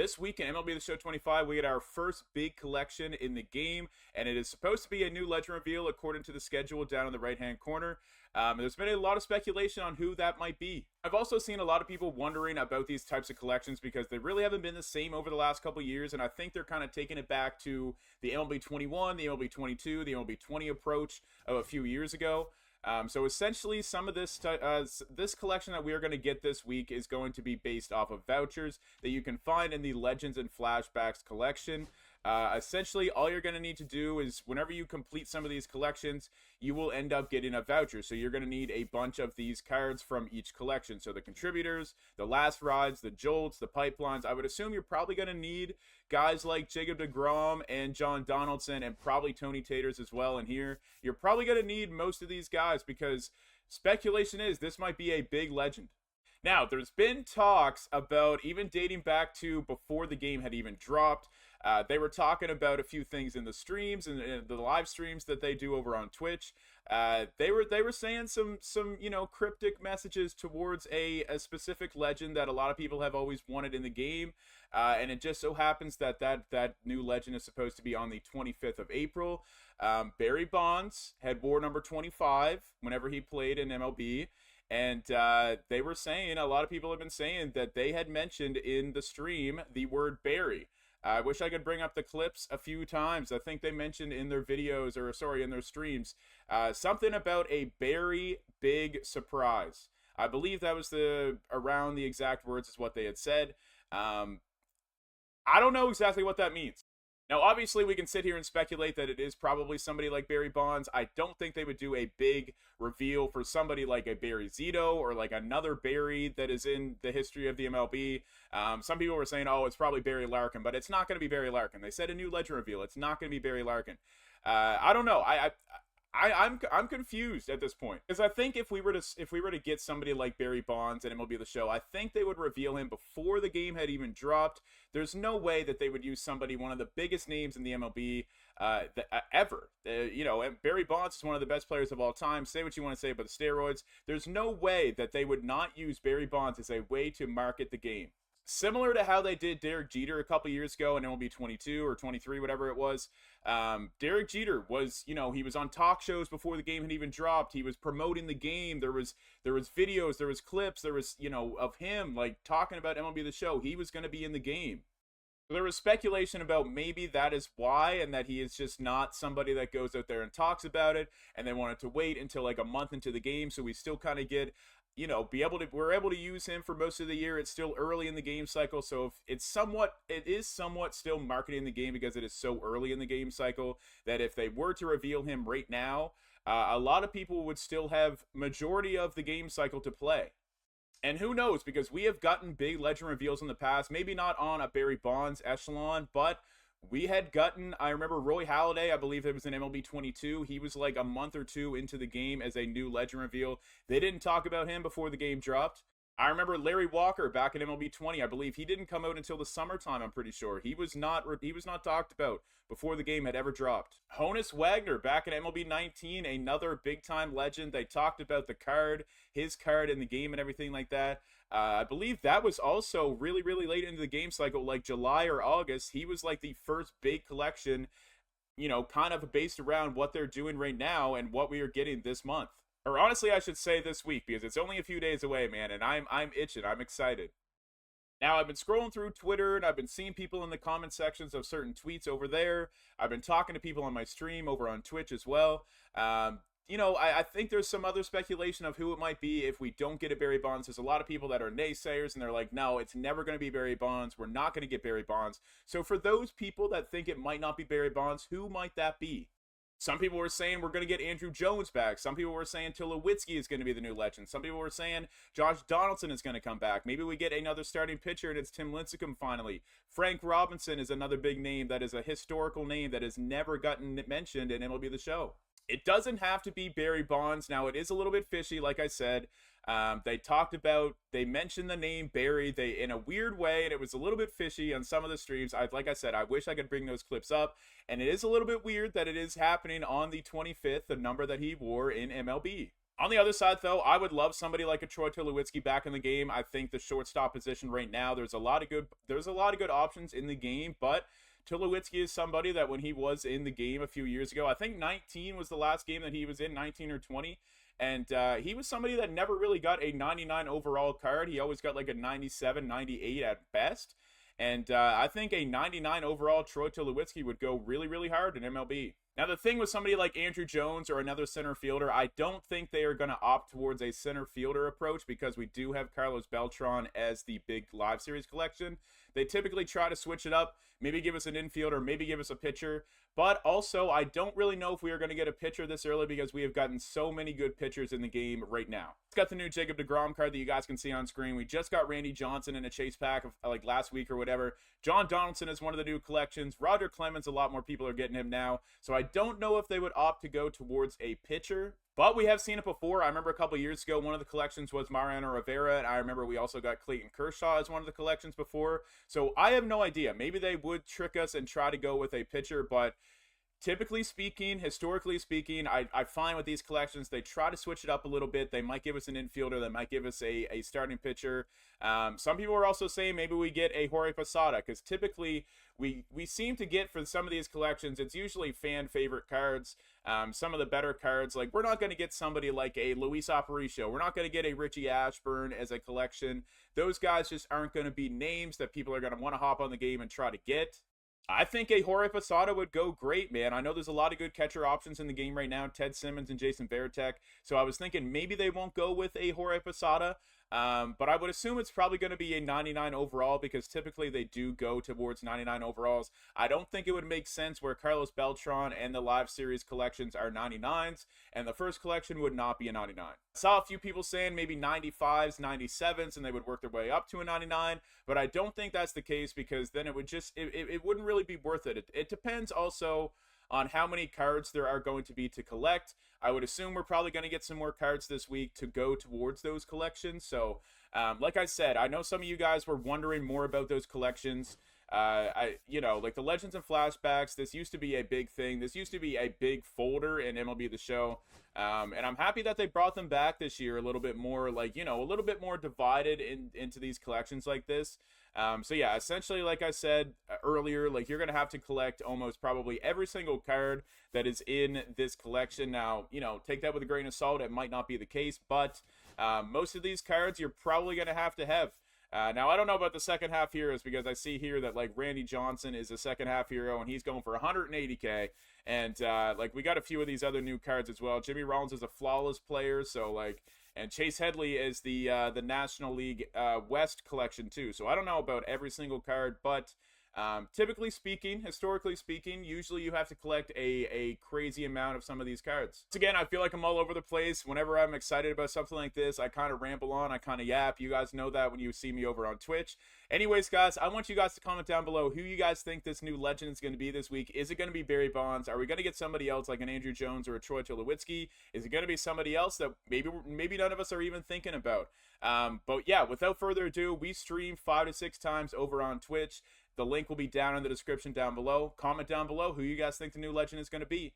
This week in MLB The Show 25, we get our first big collection in the game, and it is supposed to be a new legend reveal according to the schedule down in the right-hand corner. There's been a lot of speculation on who that might be. I've also seen a lot of people wondering about these types of collections because they really haven't been the same over the last couple years, and I think they're kind of taking it back to the MLB 21, the MLB 22, the MLB 20 approach of a few years ago. So essentially, some of this collection that we are going to get this week is going to be based off of vouchers that you can find in the Legends and Flashbacks collection. Essentially, all you're going to need to do is whenever you complete some of these collections, you will end up getting a voucher. So you're going to need a bunch of these cards from each collection. So the contributors, the last rides, the jolts, the pipelines. I would assume you're probably going to need guys like Jacob deGrom and John Donaldson and probably Tony Taters as well in here. You're probably going to need most of these guys because speculation is this might be a big legend. Now, there's been talks about even dating back to before the game had even dropped. They were talking about a few things in the streams and the live streams that they do over on Twitch. They were saying some cryptic messages towards a specific legend that a lot of people have always wanted in the game. And it just so happens that new legend is supposed to be on the 25th of April. Barry Bonds had war number 25 whenever he played in MLB. And they were saying, a lot of people have been saying that they had mentioned in the stream the word Barry. I wish I could bring up the clips a few times. I think they mentioned in their videos, in their streams, something about a very big surprise. I believe that was around the exact words is what they had said. I don't know exactly what that means. Now, obviously, we can sit here and speculate that it is probably somebody like Barry Bonds. I don't think they would do a big reveal for somebody like a Barry Zito or like another Barry that is in the history of the MLB. Some people were saying, oh, it's probably Barry Larkin, but it's not going to be Barry Larkin. They said a new legend reveal. It's not going to be Barry Larkin. I don't know. I'm confused at this point because I think if we were to get somebody like Barry Bonds and MLB The Show, I think they would reveal him before the game had even dropped. There's no way that they would use somebody, one of the biggest names in the MLB ever. Barry Bonds is one of the best players of all time. Say what you want to say about the steroids. There's no way that they would not use Barry Bonds as a way to market the game. Similar to how they did Derek Jeter a couple years ago in MLB 22 or 23, whatever it was. Derek Jeter was, he was on talk shows before the game had even dropped. He was promoting the game. There was videos, there was clips, there was, of him like talking about MLB The Show. He was going to be in the game. So there was speculation about maybe that is why, and that he is just not somebody that goes out there and talks about it, and they wanted to wait until like a month into the game so we still kind of get we're able to use him for most of the year. It's still early in the game cycle, so it is somewhat still marketing the game because it is so early in the game cycle that if they were to reveal him right now, a lot of people would still have majority of the game cycle to play. And who knows, because we have gotten big legend reveals in the past, maybe not on a Barry Bonds echelon, but we had gotten, I remember Roy Halladay, I believe it was in MLB 22. He was like a month or two into the game as a new legend reveal. They didn't talk about him before the game dropped. I remember Larry Walker back in MLB 20. I believe he didn't come out until the summertime, I'm pretty sure. He was not talked about before the game had ever dropped. Honus Wagner back in MLB 19, another big-time legend. They talked about his card in the game and everything like that. I believe that was also really, really late into the game cycle, like July or August. He was like the first big collection, kind of based around what they're doing right now and what we are getting this month. Or honestly, I should say this week, because it's only a few days away, man, and I'm itching. I'm excited. Now, I've been scrolling through Twitter, and I've been seeing people in the comment sections of certain tweets over there. I've been talking to people on my stream over on Twitch as well. I think there's some other speculation of who it might be if we don't get a Barry Bonds. There's a lot of people that are naysayers, and they're like, no, it's never going to be Barry Bonds. We're not going to get Barry Bonds. So for those people that think it might not be Barry Bonds, who might that be? Some people were saying we're going to get Andrew Jones back. Some people were saying Tulowitzki is going to be the new legend. Some people were saying Josh Donaldson is going to come back. Maybe we get another starting pitcher and it's Tim Lincecum finally. Frank Robinson is another big name that is a historical name that has never gotten mentioned in MLB The Show. It doesn't have to be Barry Bonds. Now, it is a little bit fishy, like I said. They mentioned the name Barry in a weird way, and it was a little bit fishy on some of the streams. Like I said, I wish I could bring those clips up, and it is a little bit weird that it is happening on the 25th, the number that he wore in MLB. On the other side, though, I would love somebody like a Troy Tulowitzki back in the game. I think the shortstop position right now, there's a lot of good options in the game, but Tulowitzki is somebody that when he was in the game a few years ago, I think 19 was the last game that he was in, 19 or 20, and he was somebody that never really got a 99 overall card. He always got like a 97, 98 at best. And I think a 99 overall Troy Tulowitzki would go really, really hard in MLB. Now, the thing with somebody like Andrew Jones or another center fielder, I don't think they are going to opt towards a center fielder approach because we do have Carlos Beltran as the big live series collection. They typically try to switch it up, maybe give us an infielder, maybe give us a pitcher. But also, I don't really know if we are going to get a pitcher this early because we have gotten so many good pitchers in the game right now. It's got the new Jacob deGrom card that you guys can see on screen. We just got Randy Johnson in a chase pack of like last week or whatever. John Donaldson is one of the new collections. Roger Clemens, a lot more people are getting him now. So I don't know if they would opt to go towards a pitcher. But we have seen it before. I remember a couple years ago, one of the collections was Mariano Rivera, and I remember we also got Clayton Kershaw as one of the collections before. So I have no idea. Maybe they would trick us and try to go with a pitcher, but typically speaking, historically speaking, I find with these collections, they try to switch it up a little bit. They might give us an infielder. They might give us a starting pitcher. Some people are also saying maybe we get a Jorge Posada because typically we seem to get for some of these collections, it's usually fan favorite cards. Some of the better cards, like we're not going to get somebody like a Luis Aparicio. We're not going to get a Richie Ashburn as a collection. Those guys just aren't going to be names that people are going to want to hop on the game and try to get. I think a Jorge Posada would go great, man. I know there's a lot of good catcher options in the game right now, Ted Simmons and Jason Varitek. So I was thinking maybe they won't go with a Jorge Posada, but I would assume it's probably going to be a 99 overall because typically they do go towards 99 overalls. I don't think it would make sense where Carlos Beltran and the live series collections are 99s, and the first collection would not be a 99. I saw a few people saying maybe 95s, 97s, and they would work their way up to a 99, but I don't think that's the case because then it would just, it wouldn't really be worth it. It depends also on how many cards there are going to be to collect. I would assume we're probably going to get some more cards this week to go towards those collections. So, like I said, I know some of you guys were wondering more about those collections. Like the Legends and Flashbacks, this used to be a big thing. This used to be a big folder in MLB The Show. And I'm happy that they brought them back this year a little bit more, like, a little bit more divided into these collections like this. So yeah, essentially, like I said earlier, like you're going to have to collect almost probably every single card that is in this collection. Now, take that with a grain of salt. It might not be the case, but most of these cards you're probably going to have. Now, I don't know about the second half heroes because I see here that like Randy Johnson is a second half hero and he's going for 180K. And like we got a few of these other new cards as well. Jimmy Rollins is a flawless player, so like, and Chase Headley is the National League West collection too. So I don't know about every single card, but typically speaking, historically speaking, usually you have to collect a crazy amount of some of these cards. Once again, I feel like I'm all over the place. Whenever I'm excited about something like this, I kind of ramble on, I kind of yap. You guys know that when you see me over on Twitch. Anyways, guys, I want you guys to comment down below who you guys think this new legend is going to be this week. Is it going to be Barry Bonds? Are we going to get somebody else like an Andrew Jones or a Troy Tulowitzki? Is it going to be somebody else that maybe none of us are even thinking about? But yeah, without further ado, we stream 5 to 6 times over on Twitch. The link will be down in the description down below. Comment down below who you guys think the new legend is going to be.